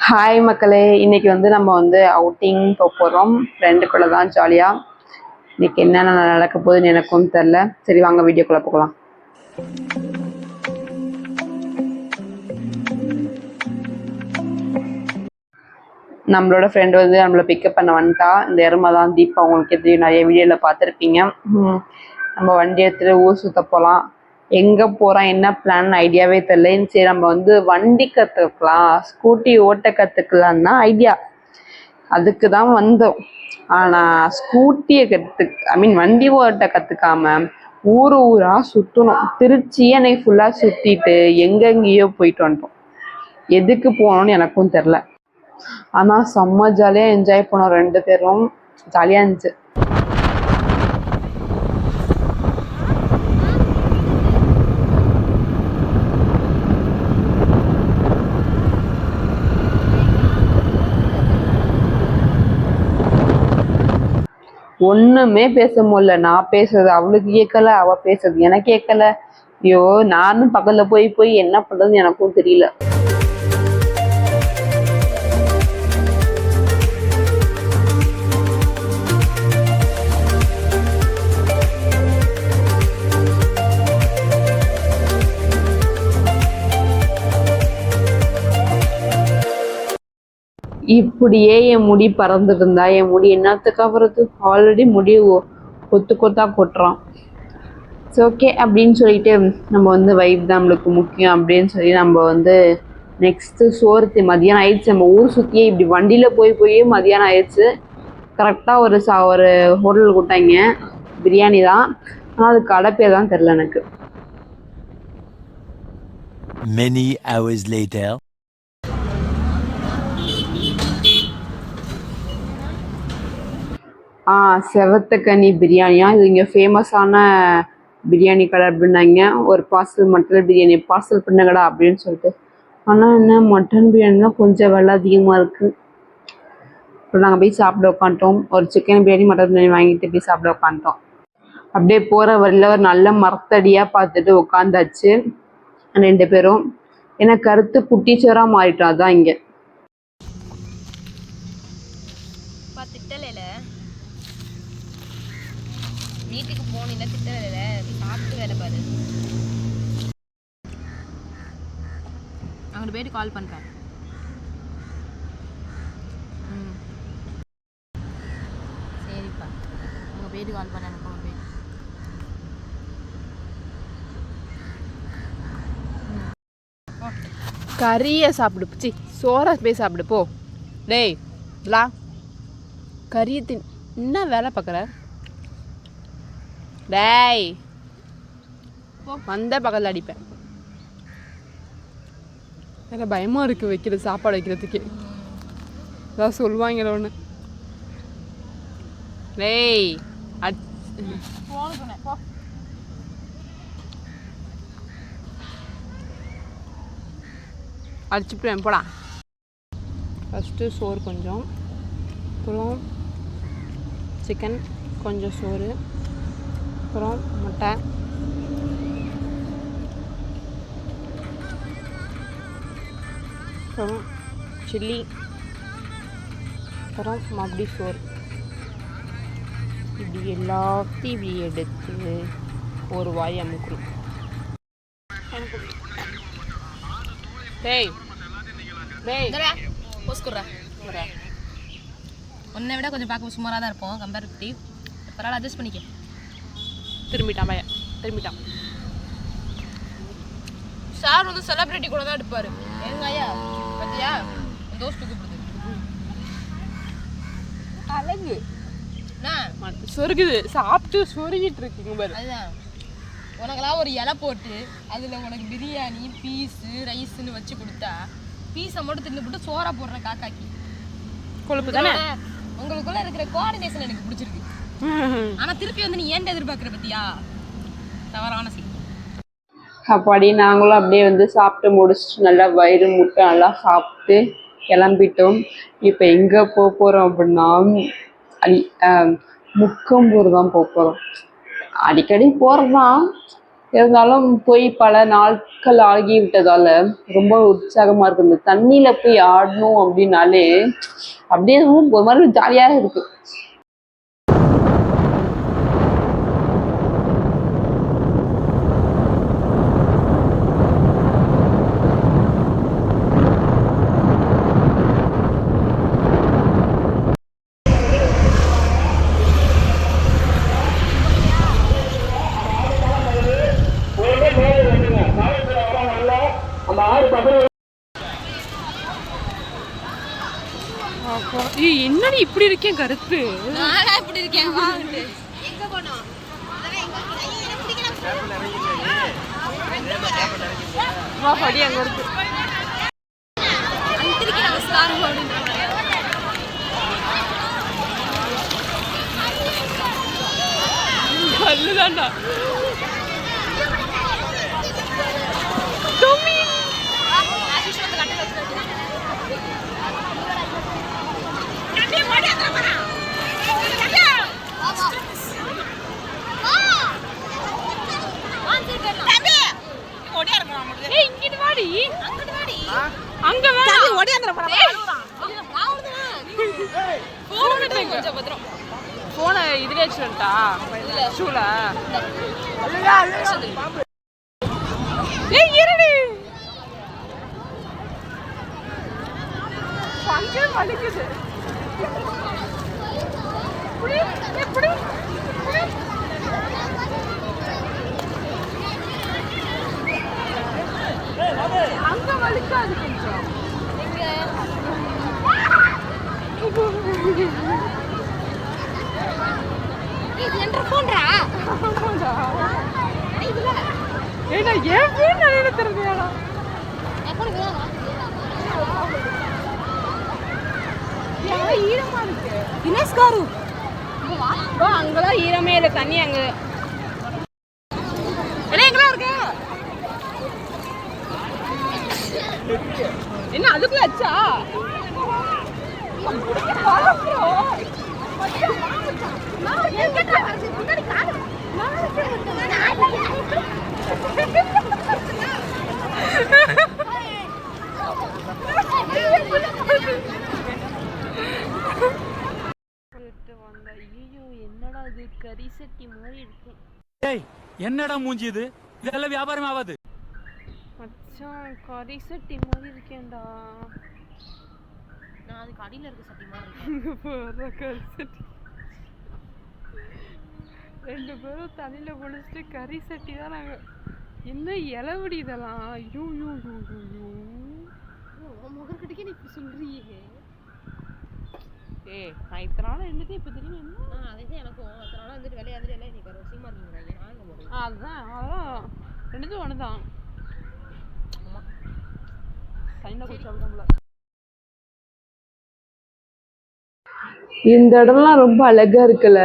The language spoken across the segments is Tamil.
ஹாய் மக்களே, இன்னைக்கு நம்ம அவுட்டிங் போகிறோம். ஃப்ரெண்டுக்குள்ள தான் ஜாலியாக. இன்னைக்கு என்னென்ன நடக்க போகுதுன்னு எனக்கும் தெரில. சரி வாங்க வீடியோக்குள்ளே போகலாம். நம்மளோட ஃப்ரெண்டு நம்மளை பிக்கப் பண்ண வந்துட்டா. இந்த எருமை தான் தீபா, உங்களுக்கு தெரியும், நிறைய வீடியோவில் பார்த்துருப்பீங்க. நம்ம வண்டி எடுத்துகிட்டு ஊர் சுற்ற போகலாம். எங்கே போகிறோம், என்ன பிளான் ஐடியாவே தெரியல. சரி நம்ம வண்டி கற்றுக்கலாம், ஸ்கூட்டி ஓட்ட கற்றுக்கலான்னா ஐடியா. அதுக்கு தான் வந்தோம். ஆனால் ஸ்கூட்டியை வண்டி ஓட்ட கற்றுக்காம ஊராக சுற்றணும். திருச்சியே அன்னைக்கு ஃபுல்லாக சுற்றிட்டு எங்கெங்கேயோ போயிட்டு வந்துட்டோம். எதுக்கு போகணும்னு எனக்கும் தெரில. ஆனால் செம்ம ஜாலியாக என்ஜாய் பண்ணோம். 2 பேரும் ஜாலியாக இருந்துச்சு. ஒண்ணுமே பேச முடியல. நான் பேசுறது அவளுக்கு கேட்கல, அவ பேசுறது எனக்கு கேட்கல. ஐயோ, நானும் பக்கத்துல போய் என்ன பண்றதுன்னு எனக்கும் தெரியல. இப்படியே என் முடி பறந்துட்டு இருந்தா என் முடி என்னத்துக்கு ஆகுறது? ஆல்ரெடி முடி கொத்தா கொட்டுறான். இட்ஸ் ஓகே அப்படின்னு சொல்லிட்டு நம்ம வைப் தான் நம்மளுக்கு முக்கியம் அப்படின்னு சொல்லி நம்ம நெக்ஸ்ட்டு சோறு மதியானம் ஆயிடுச்சு. நம்ம ஊர் சுற்றியே இப்படி வண்டியில் போய் மதியானம் ஆயிடுச்சு. கரெக்டாக ஒரு ஹோட்டல் கூட்டாங்க, பிரியாணி தான். ஆனால் அது கடை பேர் தான் தெரில எனக்கு. Many hours later. செவத்தக்கனி பிரியாணியா, இது இங்கே ஃபேமஸான பிரியாணி கடை அப்படின்னாங்க. ஒரு பார்சல் மட்டன் பிரியாணி பார்சல் பண்ணுங்கடா அப்படின்னு சொல்லிட்டு. ஆனால் என்ன, மட்டன் பிரியாணிலாம் கொஞ்சம் விலை அதிகமாக இருக்குது. இப்போ நாங்கள் போய் சாப்பிட உட்காந்துட்டோம். ஒரு சிக்கன் பிரியாணி மட்டன் பிரியாணி வாங்கிட்டு போய் சாப்பிட உட்காந்துட்டோம். அப்படியே போகிற வழியில் ஒரு நல்ல மரத்தடியாக பார்த்துட்டு உட்காந்தாச்சு 2 பேரும். ஏன்னா கருத்து குட்டிச்சோராக மாறிட்டோம். அதான் இங்கே வீட்டுக்கு போனீங்கன்னா திட்டல, சாப்பிட்டு வேலை பாரு. அங்கே போயிட்டு கால் பண்ணுறேன். சரிப்பா, அங்கே போயிட்டு கால் பண்ண. எனக்கு போயிட்டு கறியை சாப்பிடு. சி, சோறை போய் சாப்பிடு போ. டேய் லா, கறியை என்ன வேலை பார்க்குற? டேய் வந்த பக்கத்தில் அடிப்பேன். எனக்கு பயமாக இருக்குது வைக்கிறது, சாப்பாடு வைக்கிறதுக்கு. ஏதாவது சொல்லுவாங்களோ ஒன்று. டேய் அடிச்சுப்பிடுவேன் போடா. ஃபஸ்ட்டு சோறு கொஞ்சம், அப்புறம் சிக்கன் கொஞ்சம் சோறு, அப்புறம் முட்டை, அப்புறம் சில்லி, அப்புறம் மறுபடி சோறு. இப்படி எல்லாத்தையும் இப்படி எடுத்து ஒரு வாய் அமுக்கணும். டேய் டேய் உன்னை விட கொஞ்சம் பார்க்க சுமாராக தான் இருப்போம் கம்பேரிட்டிவ். பரவாயில்ல, அட்ஜஸ்ட் பண்ணிக்க. திரும்பிட்டான் பையன், திரும்பிட்டான். சார் செலிபிரிட்டி கூட தான் எடுப்பாரு. எங்க ஐயா பத்தியா தோஸ்து கூப்பிடுது. அழகு சொருகுது, சாப்பிட்டு சொருகிட்டு இருக்குங்க பாரு. அதுதான் உனக்கெல்லாம் ஒரு இலை போட்டு அதில் உனக்கு பிரியாணி பீஸு ரைஸுன்னு வச்சு கொடுத்தா பீஸை மட்டும் தின்னு போட்டு சோறா போடுற காக்காக்கி கொழுப்பு தானே. உங்களுக்குள்ள இருக்கிற கோஆர்டினேஷன் எனக்கு பிடிச்சிருக்கு. ஆனா திருப்பி நீ ஏன் எதிர்பார்க்குற பத்தியா தவறான செய்தி. அப்பாடி நாங்களும் அப்படியே சாப்பிட்டு முடிச்சுட்டு நல்லா வயிறு முட்டை நல்லா சாப்பிட்டு கிளம்பிட்டோம். இப்போ எங்கே போக போகிறோம் அப்படின்னா முக்கம்பூர் தான் போக போகிறோம். அடிக்கடி போகிறது தான், இருந்தாலும் போய் பல நாட்கள் ஆகிவிட்டதால ரொம்ப உற்சாகமா இருக்கு. இந்த தண்ணியில போய் ஆடணும் அப்படின்னாலே அப்படியே ஒரு மாதிரி ஜாலியாக இருக்கு. என்னடி இப்படி இருக்கேன் கருத்து? நானா இப்படி இருக்கேன் வாங்க. எங்க போனோம்? வா படி அங்க இருக்கு. அந்திரிக்கு நமஸ்காரம் போடுங்க. கல்லுதான்டா. டோமி ஆசிஷ்வந்த கட்டல வச்சிருக்கேன். அப்படியே ஓடி அங்க போறா. இங்கிட்டு வாடி. அங்க வா. ஓடியாந்துற போறா. கொஞ்சம் பத்திரம். போன இதுல வச்சுட்டா ஷூல. ஏய் இருடி. பஞ்சே வலிக்குது. எப்படி அங்க வலிக்காது கொஞ்சம். இது என்ற போன்றா. ஏடா ஏன் போன் நடின தெரியாடா. ஏன் ஈரமா இருக்கு? தினேஷ் காரு. வா அங்கதான் ஈரமே இல்ல தண்ணி அங்க. எங்கடா இருக்கு? என்ன அதுக்குள்ள அச்சா? என்னடா இது கறி சட்டி மாதிரி இருக்கு. என்னடா மூஞ்சி இது? இதெல்லாம் வியாபாரம் ஆகாது. மச்சான் கறி சட்டி மாதிரி இருக்கேன்டா. நான் அதுக்கு அடியில இருக்க சட்டி மாதிரி கறி சட்டி. ரெண்டு பேரும் தண்ணியில குளிச்சுட்டு கறி சட்டி தான் நாங்க. என்ன இளவடி இதெல்லாம்? ஐயோ யூ யூ யூ யூ. முகர்கிட்டக்கே நீ இப்படி சொல்றியே. ஏய் நான் இத்தனை நாள் இருந்துட்டு இப்போ தெரியும் என்ன? அதே எனக்கும் அத்தனை நாள் வந்துட்டு வெளியே வந்துட்டு எல்லாம் இன்னைக்கு வரும் சீமா இருக்கீங்க. நான் எங்க போறேன்? அதான் ரெண்டுத்தும் ஒன்று தான். தண்ணியில் குடிச்சா விடல. இந்த இடம்லாம் ரொம்ப அழகா இருக்குல்ல.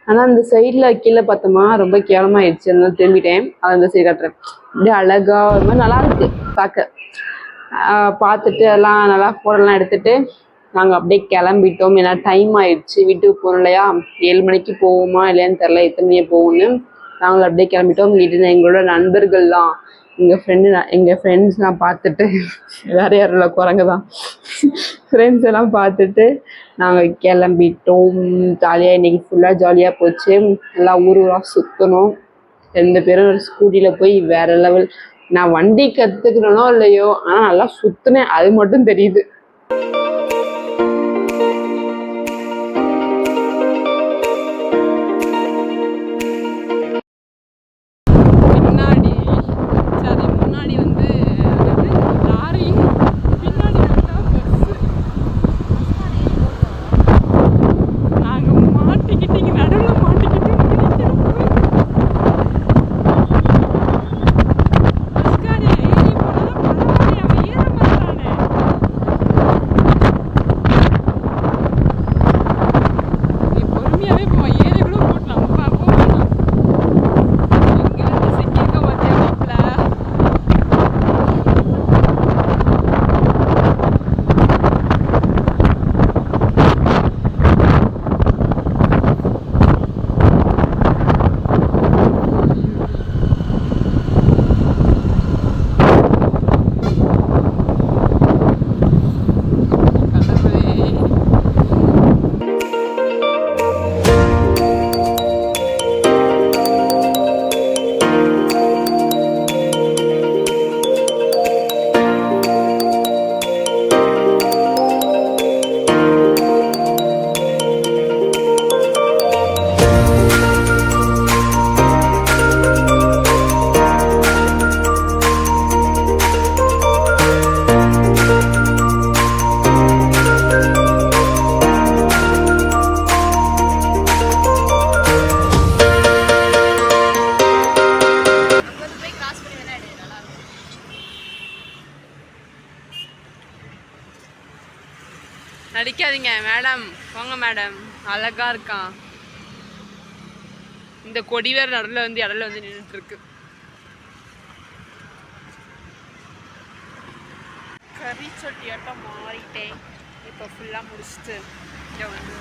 ஆனா அந்த சைட்ல கீழே பார்த்தோமா ரொம்ப கேவலமாயிடுச்சு. அதனால திரும்பிட்டேன். அதை அந்த சைடு காட்டுறேன். அப்படியே அழகா ஒரு மாதிரி நல்லா இருக்கு பார்க்க. பார்த்துட்டு எல்லாம் நல்லா ஃபோட்டோலாம் எடுத்துட்டு நாங்கள் அப்படியே கிளம்பிட்டோம். ஏன்னா டைம் ஆயிடுச்சு, வீட்டுக்கு போகணும் இல்லையா. 7 மணிக்கு போவோமா இல்லையான்னு தெரில, எத்தனை மணியே போகணும்னு. நாங்கள் அப்படியே கிளம்பிட்டோம். இங்கிட்டு எங்களோட நண்பர்கள்லாம் எங்கள் ஃப்ரெண்ட்ஸ்லாம் பார்த்துட்டு வேற யாரும் இல்லை, குரங்கு தான், ஃப்ரெண்ட்ஸ் எல்லாம் பார்த்துட்டு நாங்கள் கிளம்பிட்டோம். ஜாலியாக இன்னைக்கு ஃபுல்லாக ஜாலியாக போச்சு. நல்லா ஊராக சுற்றணும். 2 பேரும் ஒரு ஸ்கூட்டியில் போய் வேற லெவல். நான் வண்டி கற்றுக்கணுனோ இல்லையோ, ஆனால் நல்லா சுற்றினேன், அது மட்டும் தெரியுது. நடிக்காதீங்க மேடம், போங்க மேடம். அழகா இருக்கான். இந்த கொடி வேற நடுவில் வந்து இடத்துல வந்து நின்றுட்டு இருக்கு. கறி சட்டியாட்டம் மாறிட்டேன். இப்போ ஃபுல்லாக முடிச்சுட்டு இங்கே வந்து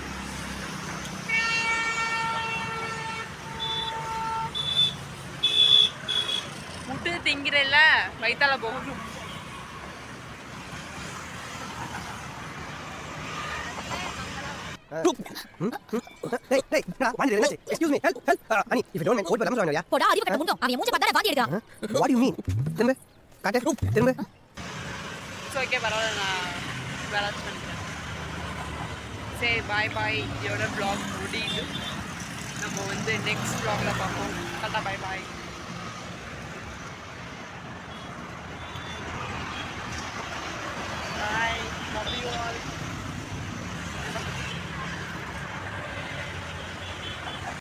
முட்டு திங்கிறல்ல, வயிற்றால போகணும். Excuse me, help. Honey, if you don't mind, old பதம் சொல்லுங்க. போடா அறிவு கட்ட முண்டோ அவன் மூஞ்சி பார்த்தா வாந்தி எடுக்கிறான். What do you mean? திரும்ப காட்டு திரும்ப. ஓகே பரவாயில்ல, நான் பேலன்ஸ் பண்ணிக்கிறேன். சரி பாய் பாய். இதோட vlog முடியுது. நம்ம வந்து நெக்ஸ்ட் vlogல பார்ப்போம். டாடா பாய் பாய்.